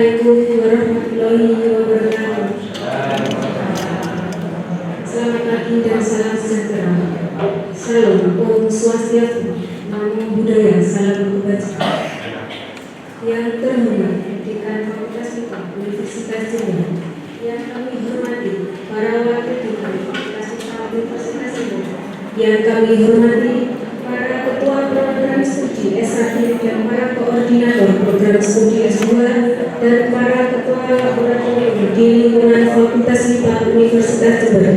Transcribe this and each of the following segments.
Assalamualaikum warahmatullahi wabarakatuh. Selamat pagi dan salam sejahtera. Salam Om Swastiastu, Namo Buddhaya, salam kebajikan. Yang terhormat Dekan Fakultas IPA Universitas Jember, yang kami hormati para wakil dekan Fakultas IPA Universitas Jember, yang kami hormati para ketua program studi S1 dan para koordinator program studi S2 dan para ketua laboratorium di lingkungan Fakultas IPA Universitas Jember,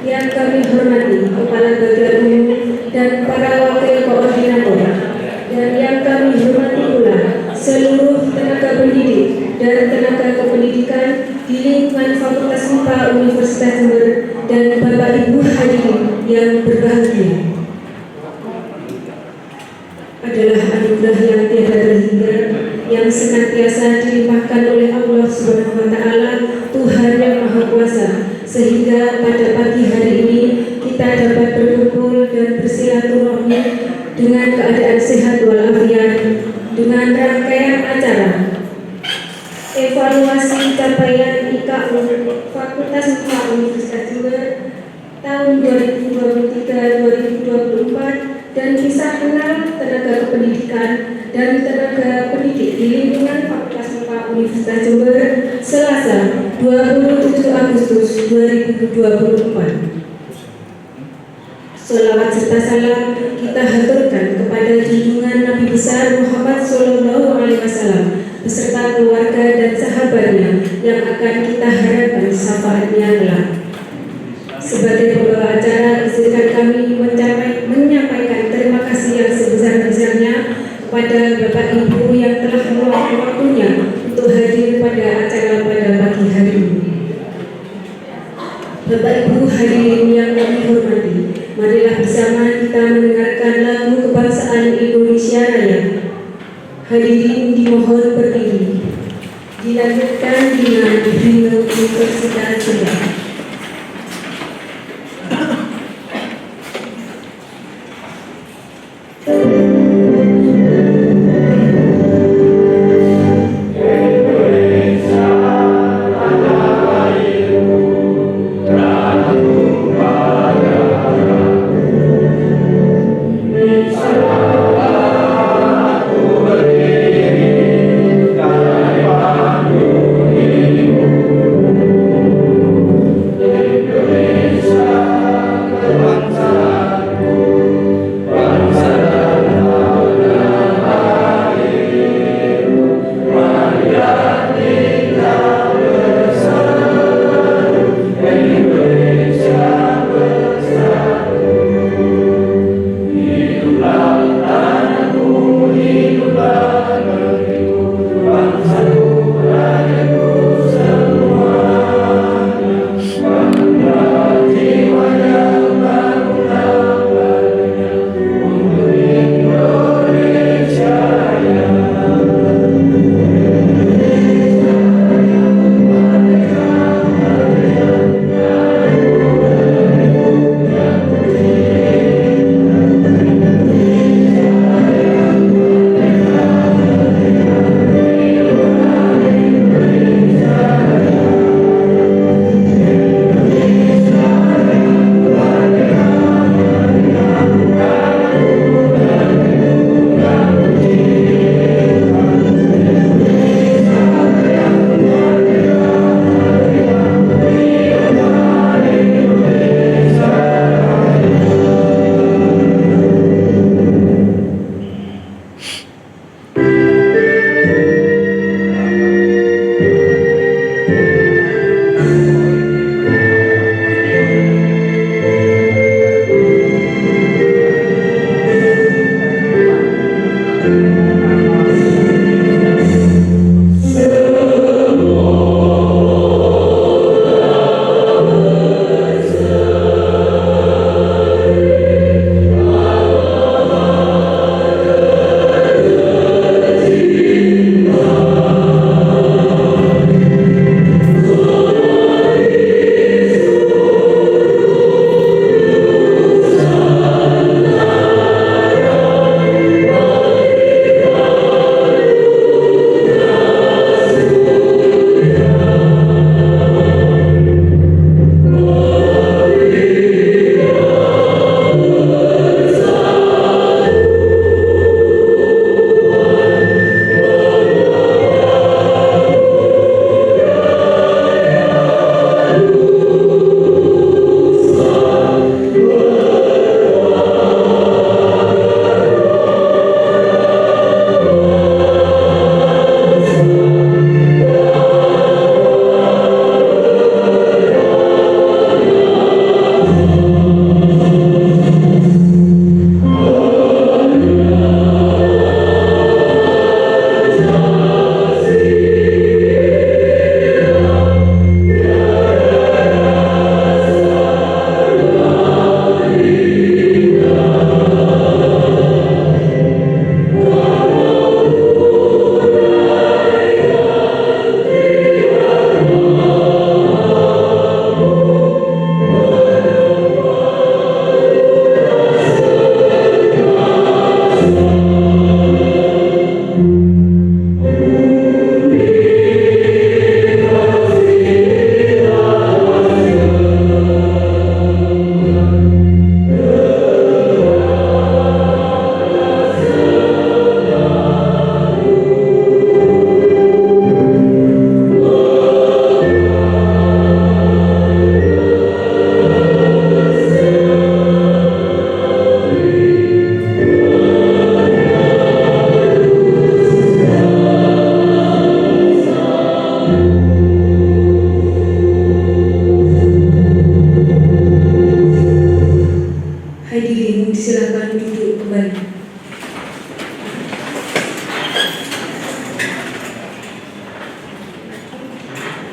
yang kami hormati kepala bagian umum dan para wakil koordinator, dan yang kami hormati pula seluruh tenaga pendidik dan tenaga kependidikan di lingkungan Fakultas IPA Universitas Jember dan Bapak Ibu hadirin yang berbahagia. Adalah anugerah yang tiada terhingga yang senantiasa dilimpahkan oleh Allah Subhanahu wa Ta'ala, Tuhan yang Maha Kuasa, sehingga pada pagi hari ini kita dapat berkumpul dan bersilaturahmi dengan keadaan sehat walafiat dengan rangkaian acara evaluasi capaian IKU Fakultas IPA Universitas Jember tahun 2023-2024 dan kisah kenal tenaga kependidikan dan tenaga pendidik di lingkungan Fakultas IPA Universitas Jember Selasa 27 Agustus 2024. Sholawat serta salam kita haturkan kepada junjungan Nabi besar Muhammad Sallallahu Alaihi Wasallam beserta keluarga dan sahabatnya yang akan kita harapkan syafaatnya kelak. Sebagai pembawa acara, izinkan kami menyampaikan terima kasih yang sebesar-besarnya kepada Bapak Ibu yang telah meluangkan waktunya untuk hadir pada acara pada pagi hari ini. Bapak Ibu hadirin yang kami hormati, marilah bersama kita mendengarkan lagu kebangsaan Indonesia Raya. Hadirin dimohon berdiri. Dilanjutkan dengan himne Universitas Jember.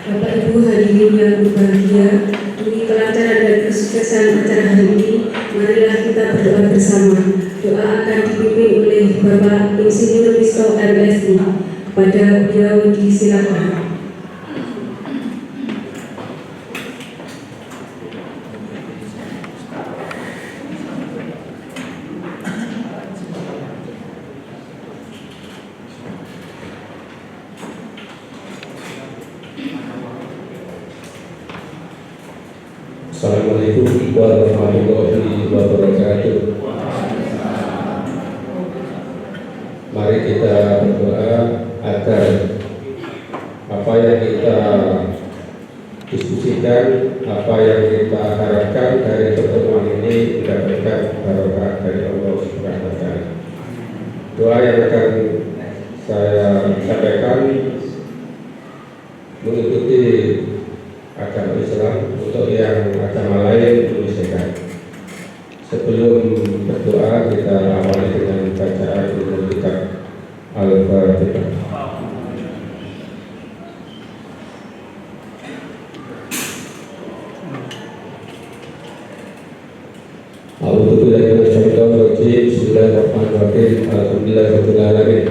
Bapak Ibu hadirin yang berbahagia, demi kelancaran dan kesuksesan acara hari ini, marilah kita berdoa bersama. Doa akan dipimpin oleh Bapak Insinyur Risto RSI. Kepada beliau disilakan. Assalamualaikum warahmatullahi wabarakatuh. Mari kita berdoa agar apa yang kita diskusikan, apa yang kita harapkan dari pertemuan ini mendapatkan barokah dari Allah Subhanahu wa Ta'ala. Doa yang akan saya sampaikan mengikuti agama Islam, untuk yang agama lain menyesuaikan. Sebelum berdoa, kita awali dengan bacaan kitab Al-Fatihah. A'udzubillahi minasyaitonir rajim. Bismillahirrahmanirrahim. Alhamdulillahirabbil alamin.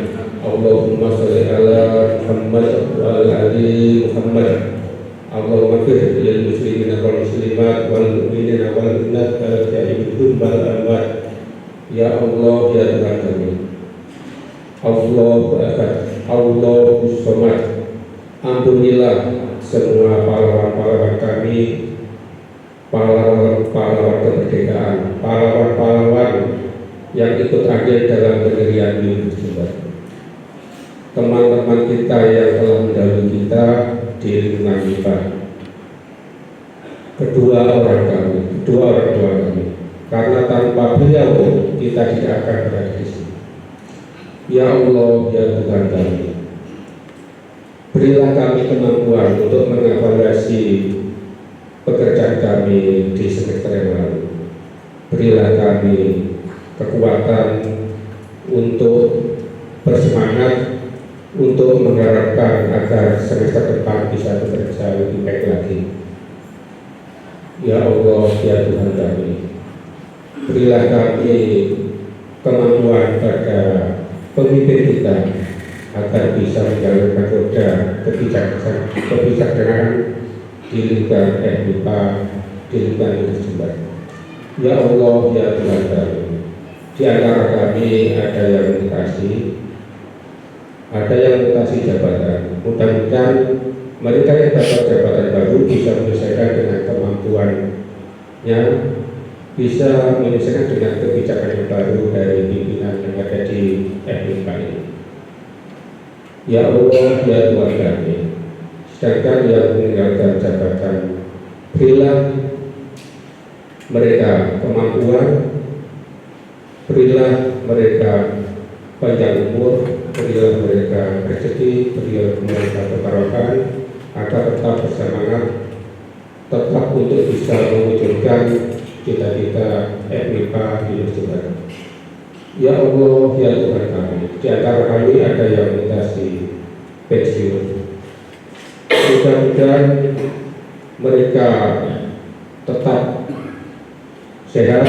Allahumma shalli ala Muhammad wa ala ali Muhammad. Allahumma ighfir lil muslimina wal muslimat wal mu'minina wal mu'minat al-ahya'i wal amwat. Ya Allah, ya Tuhan kami. Allahu akbar, Allahu samad. Ampunilah semua pahlawan-pahlawan kami, pahlawan-pahlawan kemerdekaan, pahlawan-pahlawan yang ikut andil dalam pendirian Unit Jember. Teman-teman kita yang telah mendahului kita di lingkungan kita, kedua orang tua kami, karena tanpa beliau kita tidak akan berada di sini. Ya Allah, ya Tuhan kami, berilah kami kemampuan untuk mengevaluasi pekerjaan kami di semester yang lalu. Berilah kami kekuatan untuk bersemangat, untuk mengharapkan agar semester depan bisa bekerja lebih baik lagi. Ya Allah, ya Tuhan kami, berilah kami kemampuan pada pemimpin kita agar bisa menjalankan roda kebijaksanaan di lingkungan FIPA, di lingkungan Unit Jember. Ya Allah, ya Tuhan kami, di antara kami ada yang mutasi, ada yang mutasi jabatan. Mudah-mudahan mereka yang dapat jabatan baru bisa menyesuaikan dengan kemampuannya, bisa menyesuaikan dengan kebijakan yang baru dari pimpinan yang ada di FIPA ini. Ya Allah, ya Tuhan kami, sedangkan yang meninggalkan jabatan, berilah mereka kemampuan, berilah mereka panjang umur, berilah mereka rezeki, berilah mereka kebarokan, agar tetap bersemangat, tetap untuk bisa mewujudkan cita-cita FIPA di Unit Jember. Ya Allah, ya Tuhan kami, di antara kami ada yang mutasi pensiun. Mudah-mudahan mereka tetap sehat,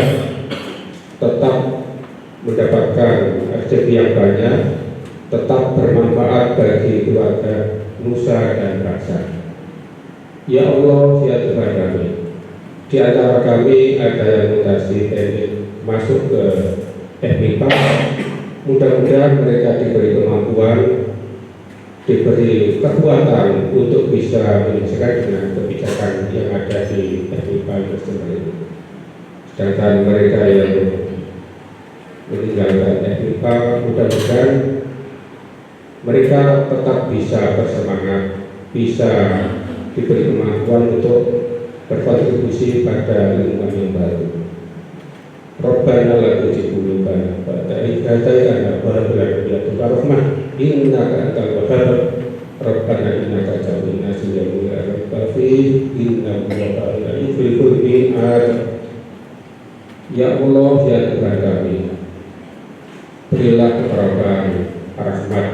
tetap mendapatkan rezeki yang banyak, tetap bermanfaat bagi keluarga, nusa dan bangsa. Ya Allah, ya Tuhan kami, di antara kami ada yang mutasi teknik masuk ke FIPA. Mudah-mudahan mereka diberi kemampuan, diberi kekuatan untuk bisa menyesuaikan dengan kebijakan yang ada di FIPA ini. Sedangkan mereka yang meninggalkan FIPA, mudah-mudahan mereka tetap bisa bersemangat, bisa diberi kemampuan untuk berkontribusi pada lingkungan yang baru. Rabbana la tuzigh qulubana ba'da idh hadaytana wa hab lana min ladunka rahmah innaka antal wahhab. Rabbana innaka jami'un nasi yawmin la raiba fihi innahu la yuflihul mi'ad. Ya Allah, ya Tuhan kami, berilah keberkahan, rahmat,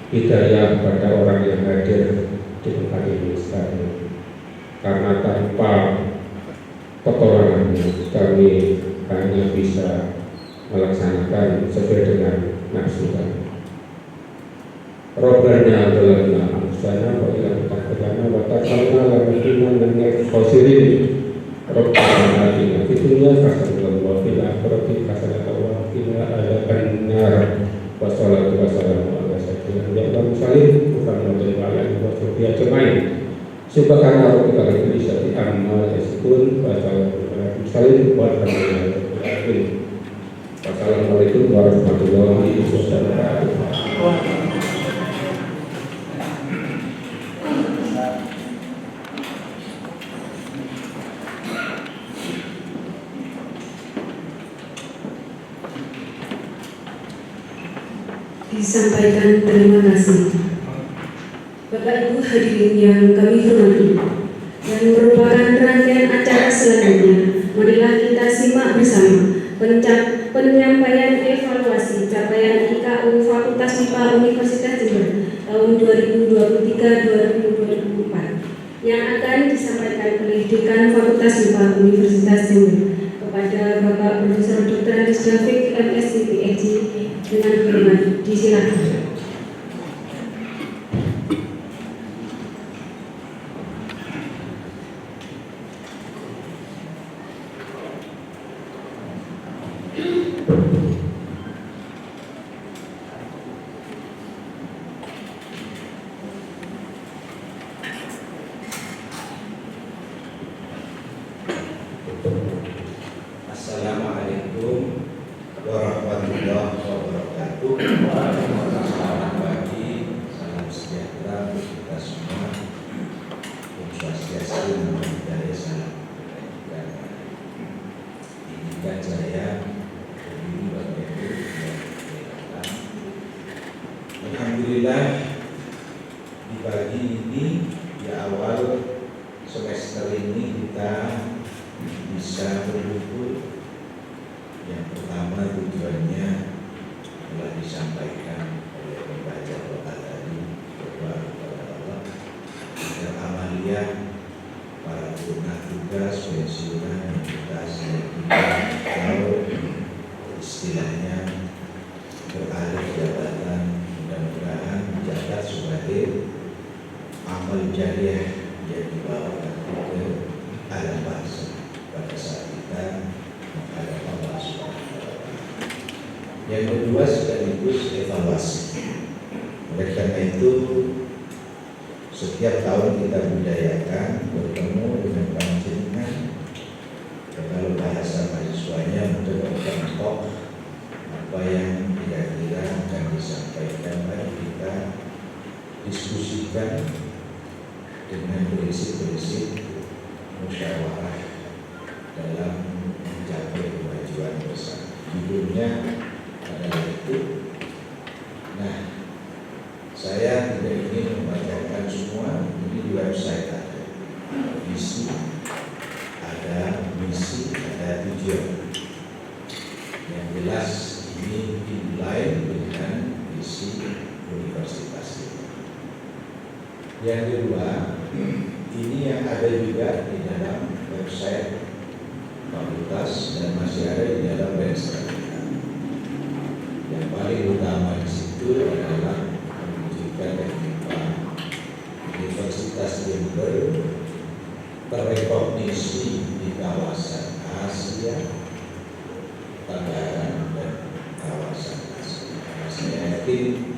hidayah pada orang yang hadir di tempat ini. karena tanpa pertolonganmu kami hanya bisa melaksanakan sesuai dengan nafsu kami. Robbana zalamna anfusana wa illam taghfir lana wa tarhamna lanakunanna minal khasirin. Rabbana atina fid dunya hasanatan wa fil akhirati hasanatan wa qina adzabannar. Wassalatu wassalamu ala sayyidina Muhammadin wa ala alihi wa sahbihi ajmain. Subhana rabbika rabbil izzati amma yasifun wa salamun alal mursalin walhamdulillahi rabbil alamin. Wassalamualaikum warahmatullahi wabarakatuh. Disampaikan terima kasih. Bapak Ibu hadirin yang kami hormati, yang merupakan rangkaian acara selanjutnya, marilah kita simak bersama penyampaian evaluasi capaian IKU Fakultas MIPA Universitas Jember tahun 2023-2024 yang akan disampaikan oleh Dekan Fakultas MIPA Universitas Jember kepada Bapak Profesor Dr. Andes David MSc PhD. Dengan hormat disilakan. Assalamualaikum warahmatullahi wabarakatuh. Selamat pagi, salam sejahtera untuk kita semua. Om Swastiastu, Namo Buddhaya, salam kebajikan. Izinkan saya berdiri Bapak Ibu yang berkenan. Alhamdulillah, di pagi ini, di awal semester ini kita bisa berkumpul. Yang pertama tujuannya telah disampaikan oleh pembaca doa tadi, berdoa kepada Allah agar amalia para tugas pensiunan yang kita atau istilahnya beralih jabatan, mudah-mudahan mencatat sebagai amal jariah yang dibawa ke alam bangsa pada saat kita menghadap Allah Subhanahu wa Ta'ala. Yang kedua sekaligus evaluasi. Oleh karena itu setiap tahun kita budayakan bertemu dengan panjenengan. Kalau bahasa mahasiswanya untuk mencontoh apa yang kira-kira akan disampaikan, mari kita diskusikan dengan prinsip-prinsip musyawarah dalam mencapai kemajuan bersama. Judulnya adalah itu. Nah, saya tidak ingin membacakan semua. Ini di website ada visi, ada misi, ada tujuan. Yang jelas ini inline dengan visi universitas ini. Yang kedua, ini yang ada juga di dalam website fakultas dan masih ada di dalam website. Yang paling utama di situ adalah menunjukkan bahwa Universitas Jember terrekognisi di kawasan Asia Tenggara dan kawasan Asia. Saya yakin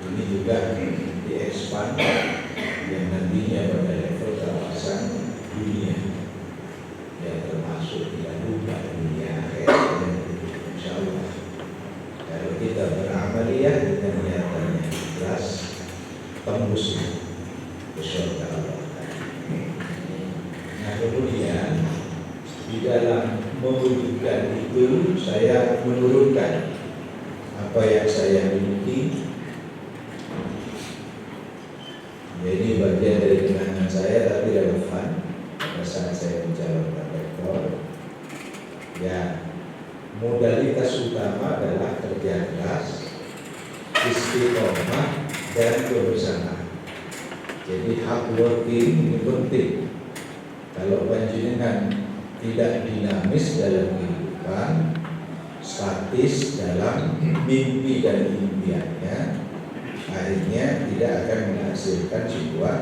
ini juga diekspand yang nantinya pada level kawasan dunia, ya termasuk tidak lupa dunia akhirat. Insya Allah kalau kita beramaliyah dengan niatannya ikhlas, tembus ke surga Allah. Nah kemudian di dalam mewujudkan itu saya menurunkan apa yang saya miliki. Jadi bagian dari kenangan saya tapi relevan pada saat saya mencalonkan rektor. Ya, modalitas utama adalah kerja keras, istiqomah dan kebersamaan. Jadi hard working ini penting Kalau panjenengan tidak dinamis dalam kehidupan, statis dalam mimpi dan impiannya, akhirnya tidak akan menghasilkan sebuah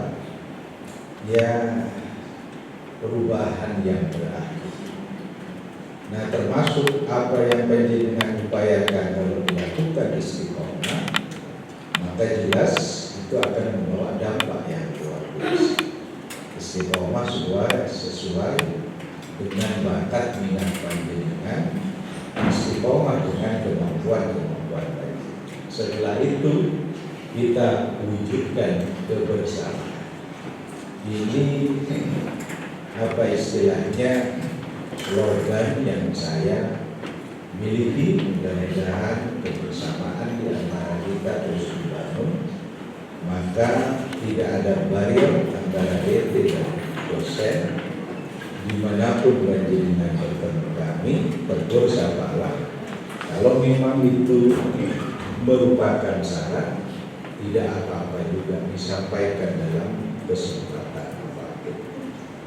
perubahan yang berarti. Nah, termasuk apa yang panjenengan upayakan kalau dilakukan istiqomah, maka jelas itu akan membawa dampak yang luar biasa. Istiqomah sesuai dengan bakat minat panjenengan, istiqomah dengan kemampuan panjenengan. Setelah itu kita wujudkan kebersamaan. Ini apa istilahnya, slogan yang saya miliki. Mudah-mudahan kebersamaan di antara kita terus dibangun, maka tidak ada barier antara RT dan dosen. Dimanapun panjenengan bertemu kami, tegur sapalah. Kalau memang itu merupakan syarat, tidak apa-apa juga disampaikan dalam kesempatan apapun.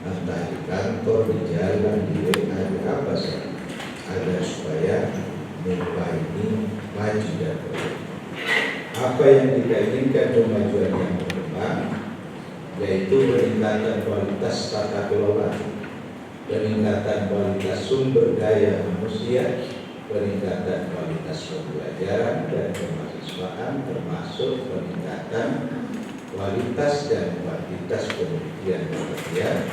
Entah di kantor, di jalan, di WA, di apa saja, agar supaya muka ini maju dan berkembang. Apa yang kita inginkan kemajuan yang berkembang, yaitu peningkatan kualitas tata kelola, peningkatan kualitas sumber daya manusia, peningkatan kualitas pembelajaran dan kemahasiswaan, termasuk peningkatan kualitas dan kuantitas penelitian pekerjaan.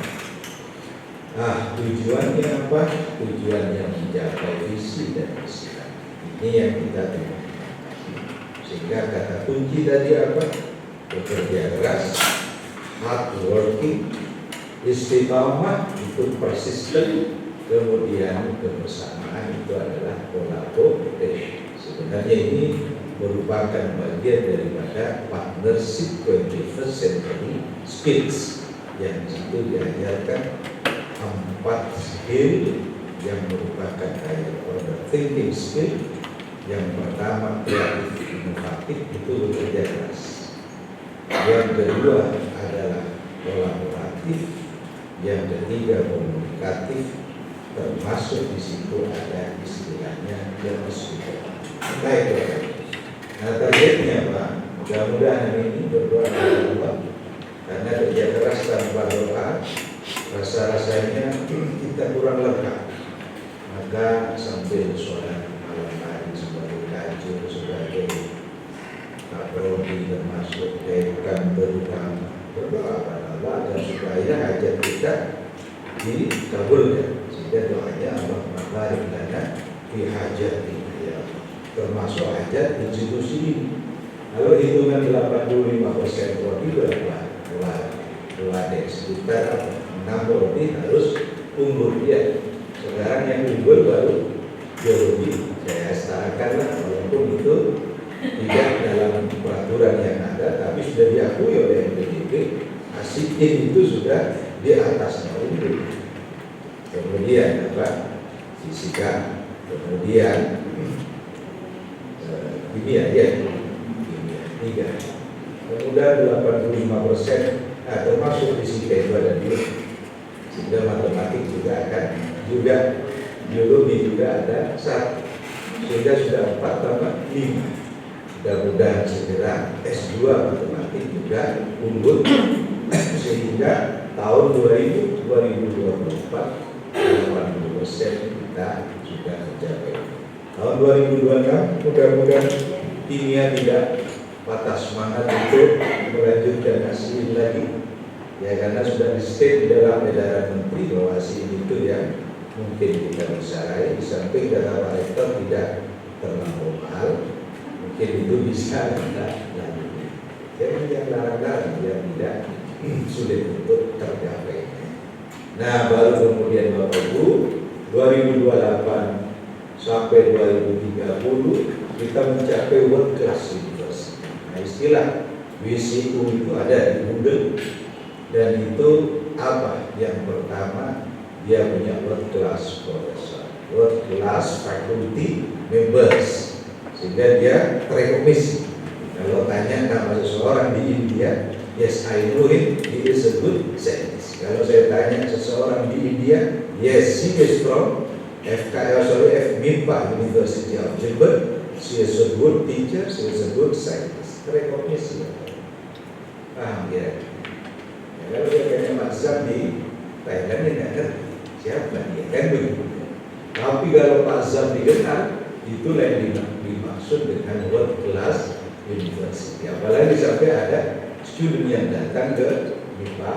Tujuannya apa? Tujuannya mencapai visi dan misi. Ini yang kita terima. Sehingga kata kunci tadi apa? Bekerja keras, hard working, istiqamah itu persisten, kemudian kebersamaan itu adalah collaboration. Sebenarnya ini merupakan bagian daripada partnership 21st century skills yang disitu diajarkan 4 skill yang merupakan higher order thinking skill. Yang pertama kreatif inovatif, itu bekerja keras. Yang kedua adalah kolaboratif. Yang ketiga komunikatif, termasuk di situ ada istilahnya demokrasi. Baik. Nah, targetnya Pak, mudah-mudahan ini berdoa kepada Allah, karena kerja keras tanpa doa rasa-rasanya kita kurang lengkap. Maka sambil sholat malam hari sebagai kajur, sebagai kaprodi, termasuk dekan terutama, berdoa kepada Allah agar supaya hajat kita dikabulkan. Sehingga doanya Allah barik lana fi hajati, termasuk hajat institusi ini. Kalau hitungan 85% prodi berapa? Sekitar 6 prodi harus unggul dia. Sekarang yang unggul baru geologi. Saya setarakanlah, walaupun itu tidak dalam peraturan yang ada, tapi sudah diakui oleh PDB. Asikin itu sudah di atasnya unggul. Kemudian apa? Fisika, kemudian kimia, kimia 3. Kemudian 85% termasuk fisika itu ada 2. Sehingga matematik juga akan juga, biologi juga ada 1. Sehingga sudah 4 tambah 5. Mudah-mudahan segera S2 matematik juga unggul sehingga tahun 2024 80% kita sudah mencapai. Tahun 2026 mudah-mudahan kimia tidak patah semangat untuk melanjutkan hasil lagi, ya, karena sudah di-state di dalam edaran menteri bahwa hasil itu yang mungkin kita bisa raih. Di samping kata Pak Rektor tidak terlalu mahal, mungkin itu bisa kita lanjutkan. Jadi yang larang-larang yang tidak sulit untuk tercapai. Nah, baru kemudian Bapak Ibu 2028 sampai 2030 kita mencapai world class university. Nah, istilah WCU itu ada di Google, dan itu apa? Yang pertama, dia punya world class professor, world class faculty members, sehingga dia terekomisi. Kalau tanya nama seseorang di India, yes I know him, he is a good scientist. Kalau saya tanya seseorang di India, yes, she is from FMIPA University of Jilbert. She is a good teacher, she is a good scientist. Rekognisi. Paham ya? Kalau dia tanya Pak Zam di Thailand, dia nggak ngerti siapa dia, kan begitu. Tapi kalau Pak Zam dikenal, itulah yang dimaksud dengan world class university. Apalagi sampai ada student yang datang ke MIPA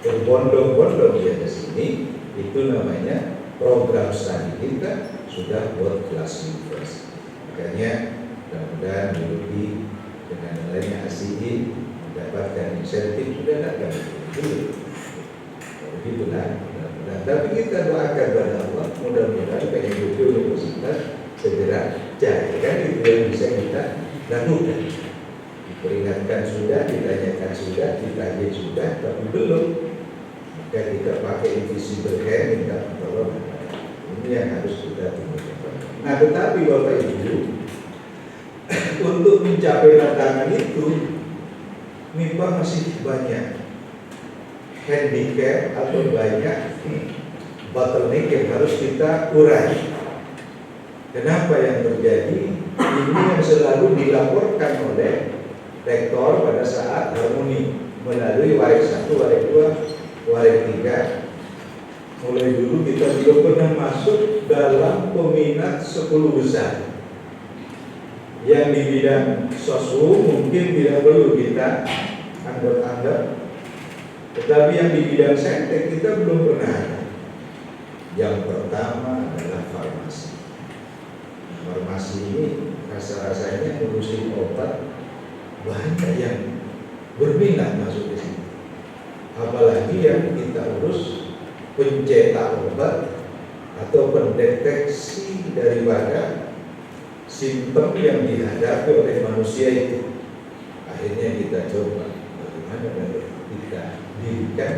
berbondong-bondong dia ke sini, itu namanya program studi kita sudah world class university. Makanya mudah-mudahan Yudi dengan lainnya ASII mendapatkan insentif sudah datang dulu. Begitulah. Tapi kita doakan pada Allah, mudah-mudahan PNBP Universitas segera jadi, kan itu yang bisa kita lakukan. Diperingatkan sudah, ditanyakan sudah, ditagih sudah, tapi belum. Maka kita pakai invisible hand, minta pertolongan. Ini yang harus kita temukan. Nah, tetapi Bapak Ibu, untuk mencapai tantangan itu, MIPA masih banyak handicap atau banyak bottleneck yang harus kita urai. Kenapa yang terjadi? Ini yang selalu dilaporkan oleh rektor pada saat harmoni melalui warik 1, warik 2, warik 3. Mulai dulu kita belum pernah masuk dalam peminat 10 besar. Yang di bidang sosum mungkin tidak perlu kita anggap-anggap, tetapi yang di bidang saintek kita belum pernah ada. Yang pertama adalah farmasi. Farmasi ini rasa-rasanya ngurusin obat banyak yang berminat masuk ke sini. Apalagi yang kita urus pencetak obat atau pendeteksi daripada simptom yang dihadapi oleh manusia itu. Akhirnya kita coba bagaimana kita dirikan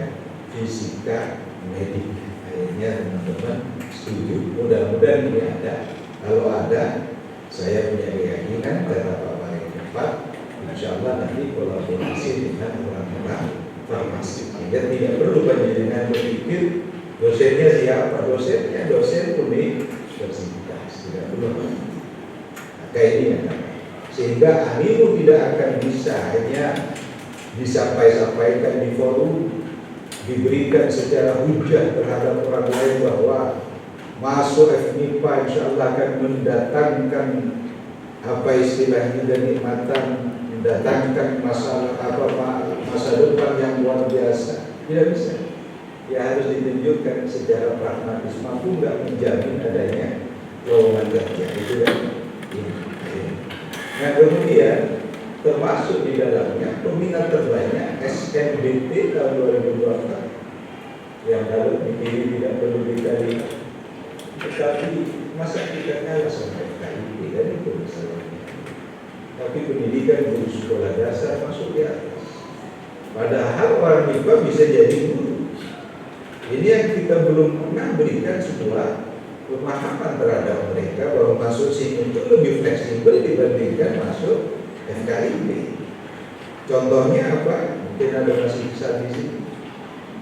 fisika medik. Akhirnya teman-teman setuju, mudah-mudahan ini ada. Kalau ada, saya punya keyakinan karena Pak Paling Cepat, insya Allah nanti kolaborasi dengan orang-orang farmasi. Sehingga tidak perlu panjenengan berpikir dosennya siapa, dosennya dosen universitas, tidak perlu. Maka ini yang sehingga animo tidak akan bisa hanya disampaikan di forum, diberikan secara hujah terhadap orang lain bahwa masuk FMIPA insya Allah akan mendatangkan apa istilahnya kenikmatan, mendatangkan masa depan yang luar biasa. Tidak bisa. Ya harus ditunjukkan secara pragmatis, mampu nggak menjamin adanya lowongan kerja itu kan. Nah kemudian termasuk di dalamnya peminat terbanyak SNBT tahun 2024 yang kalau dipilih tidak perlu dikali, tetapi masa kita kalah sama FKIP dan itu masalahnya. Tapi pendidikan guru sekolah dasar masuk di atas. Padahal orang MIPA bisa jadi guru. Ini yang kita belum pernah berikan sebuah pemahaman terhadap mereka bahwa masuk sini itu lebih fleksibel dibandingkan masuk FKIP. Contohnya apa? Mungkin ada mahasiswa di sini.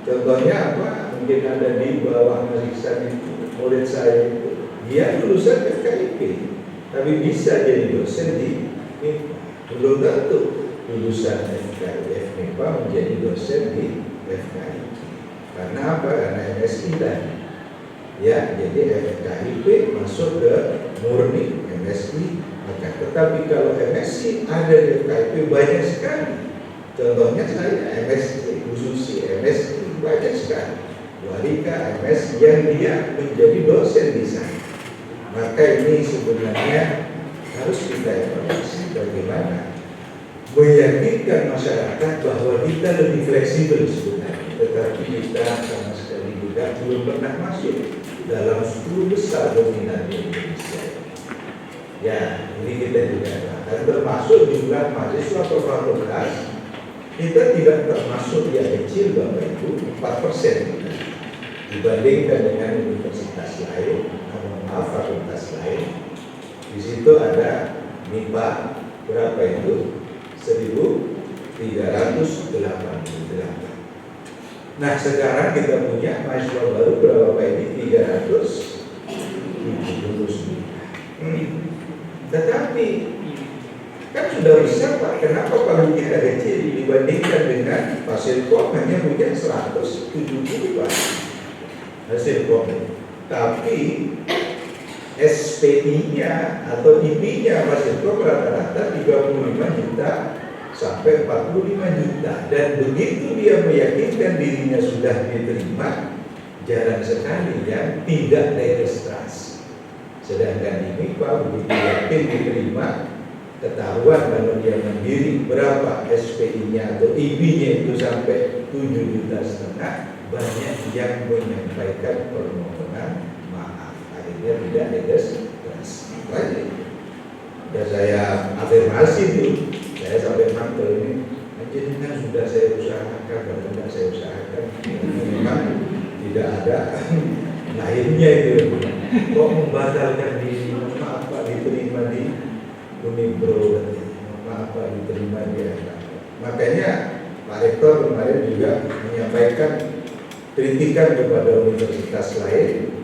Contohnya apa? Mungkin ada di bawah mahasiswa itu. Murid saya itu, dia lulusan FKIP, tapi bisa jadi dosen di MIPA. Belum tentu lulusan FKIP MIPA menjadi dosen di FKIP. Karena apa? Karena MSI dan ya, jadi FKIP masuk ke murni MSI. Maka tetapi kalau MSI ada di FKIP banyak sekali. Contohnya saya MSI, khusus MSI banyak sekali. Walika MS yang dia menjadi dosen di sana. Maka ini sebenarnya harus kita evaluasi bagaimana meyakinkan masyarakat bahwa kita lebih fleksibel sebenarnya, tetapi kita sama sekali juga belum pernah masuk dalam 10 besar dominan di Indonesia. Ya, ini kita juga akan termasuk jumlah mahasiswa per fakultas. Kita tidak termasuk yang kecil Bapak Ibu, 4% dibandingkan dengan universitas lain, fakultas lain. Di situ ada MIPA berapa itu? 1.388. Nah sekarang kita punya mahasiswa baru berapa Pak ini? 379. Tetapi kan sudah bisa Pak, kenapa kalau kita kecil dibandingkan dengan Fasilkom hanya punya 170 Pak Fasilkom. Tapi SPI-nya atau IB-nya Fasilkom rata-rata 35 juta sampai 45 juta. Dan begitu dia meyakinkan dirinya sudah diterima, jarang sekali yang tidak registrasi. Sedangkan ini Pak begitu yakin diterima, ketahuan kalau dia mandiri berapa SPI-nya atau IB-nya itu sampai 7,5 juta, banyak yang menyampaikan permohonan maaf, akhirnya tidak registrasi. Dan saya afirmasi itu, saya sampai mantel ini, kan sudah saya usahakan, kalau tidak saya usahakan, memang tidak ada lainnya itu. Kok membatalkan diri, apa diterima di Unibro, apa diterima dia. Makanya Pak Rektor kemarin juga menyampaikan kritikan kepada universitas lain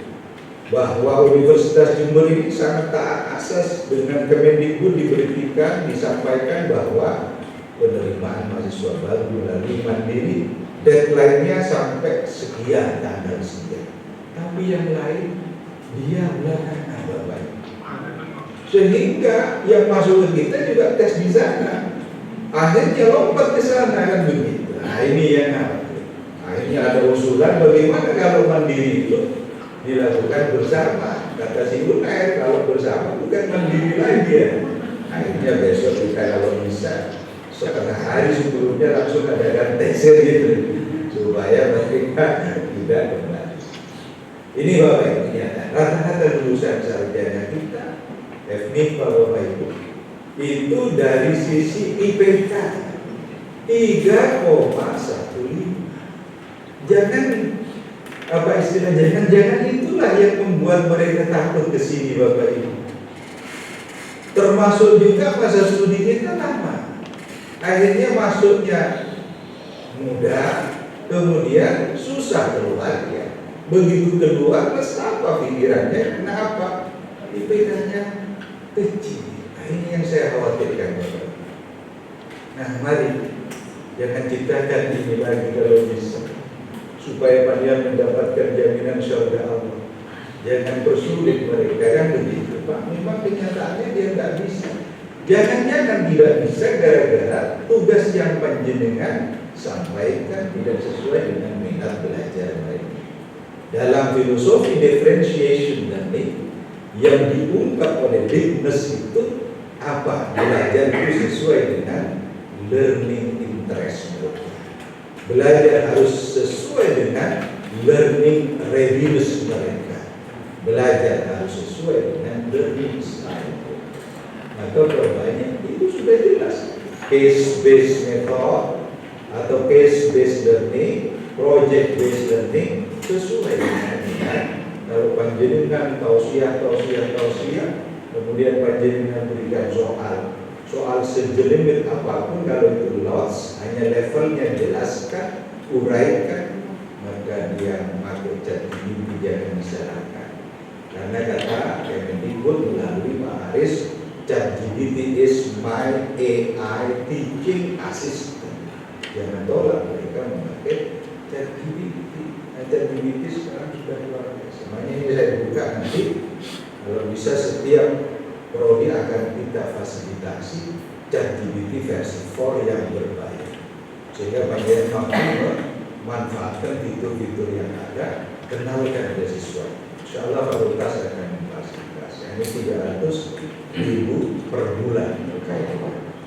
bahwa Universitas Jember ini sangat taat asas dengan Kemendikbud diberitikan, disampaikan bahwa penerimaan mahasiswa baru melalui mandiri deadline-nya sampai sekian tanggal sekian. Tapi yang lain dia belakangan Bapak. Sehingga yang masuk ke kita juga tes di sana. Akhirnya lompat ke sana kan begitu. Nah ini yang akhirnya ada usulan bagaimana kalau mandiri itu dilakukan bersama. Kata si Unair, kalau bersama bukan mandiri lagi ya. Akhirnya besok kita kalau bisa setengah hari sebelumnya langsung adakan teser gitu supaya mereka tidak kembali. Ini Bapak Ibu kenyataan. Rata-rata lulusan sarjana kita FNIP Bapak Ibu itu dari sisi IPK 3,15. Jangan apa istilah jangan itulah yang membuat mereka takut ke sini Bapak Ibu. Termasuk juga masa studi kita lama. Akhirnya masuknya mudah, kemudian susah keluarnya. Begitu keluar, terus apa pikirannya? Kenapa? IPK-nya kecil. Nah, ini yang saya khawatirkan Bapak. Nah mari jangan ciptakan ini lagi kalau bisa, supaya kalian mendapatkan jaminan surga Allah. Jangan persulit mereka kan begitu Pak. Memang kenyataannya dia nggak bisa. Jangan-jangan tidak bisa gara-gara tugas yang panjenengan sampaikan tidak sesuai dengan minat belajar mereka. Dalam filosofi differentiation learning yang diungkap oleh Leibniz itu apa? Belajar itu sesuai dengan learning interest mereka. Belajar harus sesuai dengan learning readiness mereka. Belajar harus sesuai dengan learning style. Maka perbanyak itu sudah jelas. Case based method atau case based learning, project based learning sesuai dengan kalau panjenengan tausiah, kemudian panjenengan berikan soal sejenis apapun, kalau itu lots hanya levelnya jelaskan, uraikan, maka dia memakai ChatGPT jangan disalahkan. Karena kata Kemendikbud melalui Pak Aris, ChatGPT is my AI teaching assistant. Jangan tolak mereka memakai ChatGPT. ChatGPT sekarang sudah luar biasa. Makanya ini saya buka nanti, kalau bisa setiap prodi akan kita fasilitasi ChatGPT versi 4 yang berbayar, sehingga banyak mampu memanfaatkan fitur-fitur yang ada, kenalkan beasiswa. Insya Allah fakultas akan memfasilitasi. Ini 300.000 per bulan.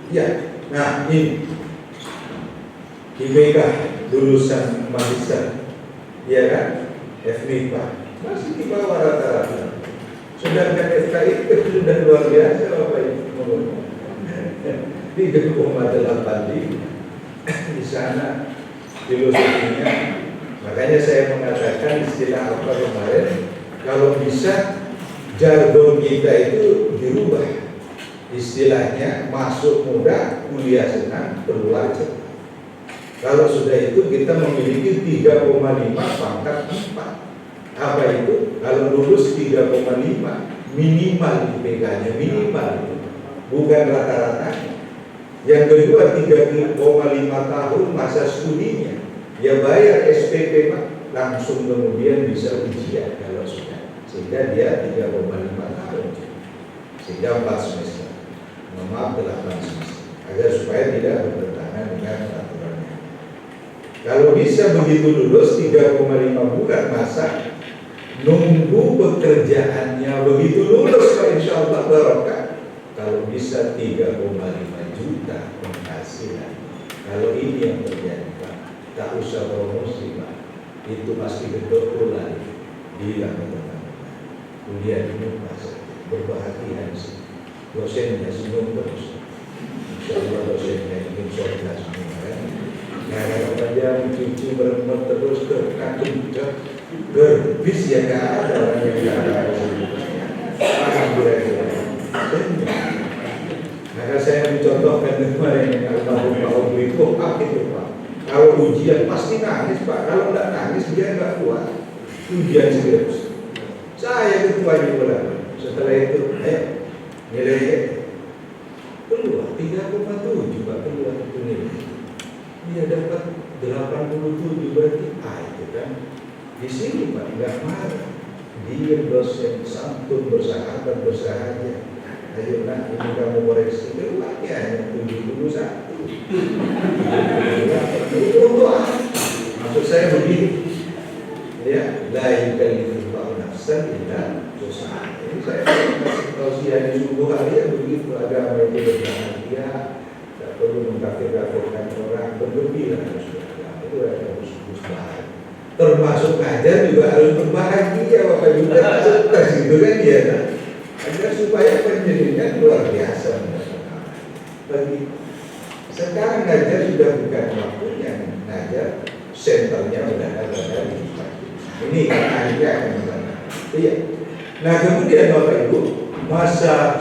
Ya, nah ini IPK lulusan magister, ya kan? FMIPA masih di bawah rata-rata. Sedangkan FKI sudah luar biasa Bapak Ibu. 3,85 di sana filosofinya. Makanya saya mengatakan istilah apa kemarin, kalau bisa jargon kita itu dirubah. Istilahnya masuk mudah, kuliah senang, keluar cepat. Kalau sudah itu kita memiliki 3,5 pangkat 4. Apa itu? Kalau lulus 3,5 minimal IPK-nya, minimal itu, bukan rata-rata. Yang kedua 3,5 tahun masa studinya, ya bayar SPP langsung kemudian bisa ujian kalau sudah, sehingga dia 3,5 tahun, sehingga 4 semester, maaf 8 semester, agar supaya tidak bertentangan dengan peraturannya. Kalau bisa begitu lulus 3,5 bulan masa, nunggu pekerjaannya begitu lulus, Pak, insya Allah barokah. Kalau bisa 3,5 juta penghasilan. Kalau ini yang terjadi, Pak, tak usah promosi, Pak, itu pasti gedor pulang, bilang ke teman-teman, kuliah di rumah saja, berbahagia sih, dosennya senyum terus, insya Allah dosennya ingin surga semua kan. Karena panjang cucu berempat terus ke kaki gerbis, ya gak ada orang yang gak ada. Alhamdulillah. Maka saya mencontohkan kemarin yang almarhum Pak itu, Pak. Kalau ujian pasti nangis, Pak. Kalau nggak nangis dia nggak kuat. Ujian skripsi. Saya ketua juga. Setelah itu, nilainya keluar 3,7, Pak, keluar itu nilai. Dia dapat 87, berarti itu kan. Di sini, Pak, nggak marah. Dia dosen santun, bersahabat, bersahaja. Ayo nak, ini kamu koreksi, keluarnya hanya 71. Untuk apa? Maksud saya begini, ya, la yukallifullahu nafsan illa wus'aha. Ini saya kasih tausiah di subuh hari ya, begitu agama itu berbahagia, tidak perlu mengkafir-kafirkan orang, bergembira harus beragama, itu harus bahagia. Termasuk ngajar juga harus berbahagia, Bapak Ibu, sukses gitu kan dia, kan? Agar supaya pendidikan luar biasa. Bagi sekarang ngajar sudah bukan waktunya, ngajar senternya sudah ada di ini kan akhirnya akan. Iya. Nah kemudian Bapak Ibu, masa